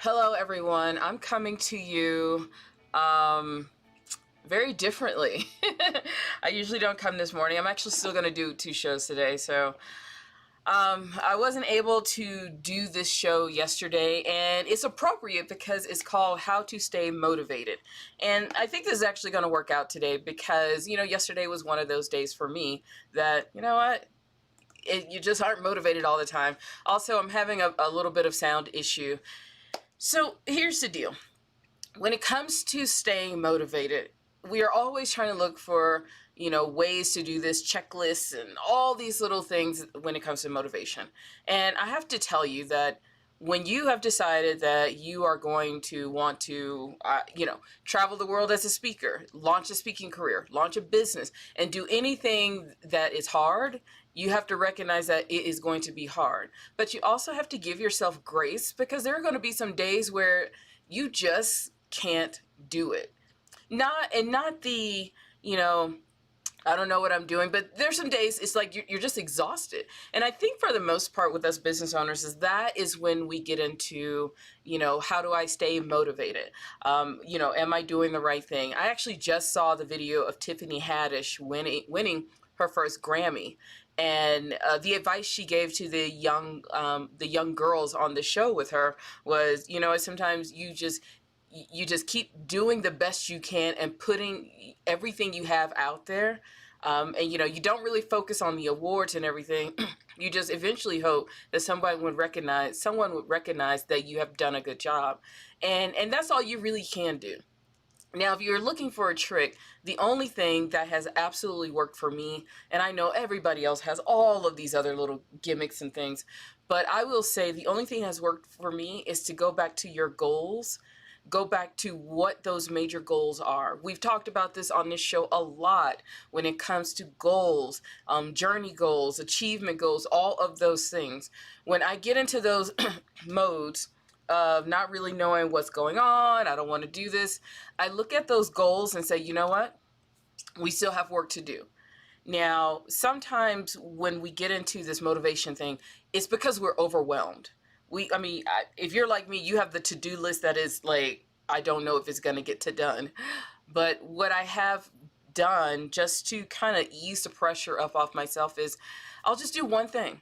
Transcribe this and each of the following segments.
Hello, everyone. I'm coming to you very differently. I usually don't come this morning. I'm actually still going to do 2 shows today. So I wasn't able to do this show yesterday, and it's appropriate because it's called How to Stay Motivated. And I think this is actually going to work out today because, yesterday was one of those days for me that, you just aren't motivated all the time. Also, I'm having a little bit of sound issue. So here's the deal. When it comes to staying motivated, we are always trying to look for, ways to do this, checklists and all these little things when it comes to motivation. And I have to tell you that when you have decided that you are going to want to, travel the world as a speaker, launch a speaking career, launch a business, and do anything that is hard, you have to recognize that it is going to be hard. But you also have to give yourself grace because there are going to be some days where you just can't do it. Not the, I don't know what I'm doing, but there's some days it's like you're just exhausted. And I think for the most part with us business owners that is when we get into, how do I stay motivated? Am I doing the right thing? I actually just saw the video of Tiffany Haddish winning her first Grammy. And the advice she gave to the young girls on the show with her was, sometimes you just keep doing the best you can and putting everything you have out there. And you don't really focus on the awards and everything. You just eventually hope that someone would recognize that you have done a good job. And that's all you really can do. Now, if you're looking for a trick, the only thing that has absolutely worked for me, and I know everybody else has all of these other little gimmicks and things, but I will say the only thing that has worked for me is to go back to your goals. Go back to what those major goals are. We've talked about this on this show a lot when it comes to goals, journey goals, achievement goals, all of those things. When I get into those modes of not really knowing what's going on, I don't want to do this, I look at those goals and say, you know what? We still have work to do. Now, sometimes when we get into this motivation thing, it's because we're overwhelmed. If you're like me, you have the to-do list that is like, I don't know if it's going to get done. But what I have done just to kind of ease the pressure up off myself is I'll just do one thing.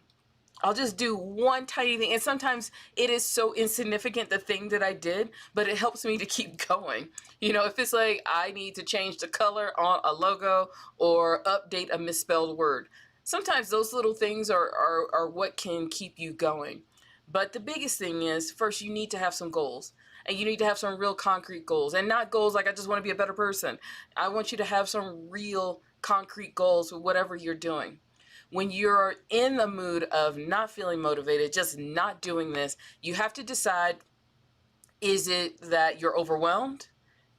I'll just do one tiny thing. And sometimes it is so insignificant, the thing that I did, but it helps me to keep going. If it's like I need to change the color on a logo or update a misspelled word, sometimes those little things are what can keep you going. But the biggest thing is, first, you need to have some goals. And you need to have some real concrete goals. And not goals like I just want to be a better person. I want you to have some real concrete goals with whatever you're doing. When you're in the mood of not feeling motivated, just not doing this, you have to decide, is it that you're overwhelmed?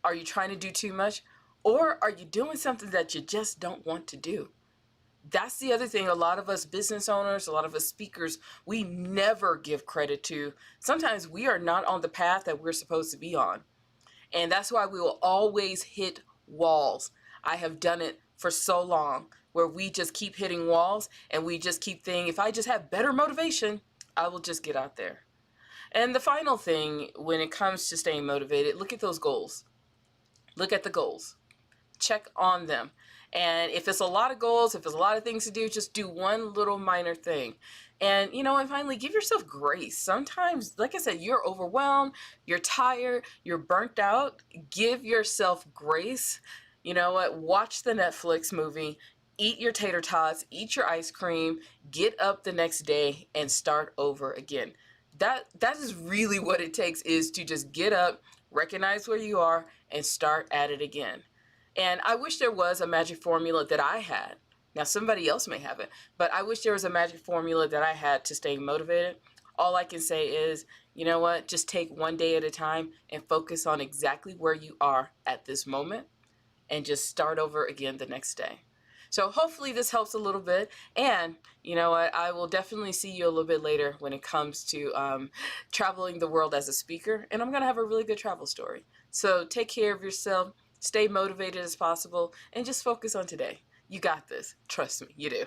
Are you trying to do too much? Or are you doing something that you just don't want to do? That's the other thing. A lot of us business owners, a lot of us speakers, we never give credit to. Sometimes we are not on the path that we're supposed to be on. And that's why we will always hit walls. I have done it for so long where we just keep hitting walls and we just keep thinking, if I just have better motivation, I will just get out there. And the final thing when it comes to staying motivated, look at those goals. Look at the goals. Check on them. And if it's a lot of goals, if there's a lot of things to do, just do one little minor thing. And, and finally, give yourself grace. Sometimes, like I said, you're overwhelmed, you're tired, you're burnt out. Give yourself grace. You know what? Watch the Netflix movie, eat your tater tots, eat your ice cream, get up the next day and start over again. That is really what it takes, is to just get up, recognize where you are, and start at it again. And I wish there was a magic formula that I had. Now, somebody else may have it, but I wish there was a magic formula that I had to stay motivated. All I can say is, you know what? Just take one day at a time and focus on exactly where you are at this moment and just start over again the next day. So hopefully this helps a little bit. And you know what? I will definitely see you a little bit later when it comes to traveling the world as a speaker. And I'm going to have a really good travel story. So take care of yourself. Stay motivated as possible and just focus on today. You got this. Trust me, you do.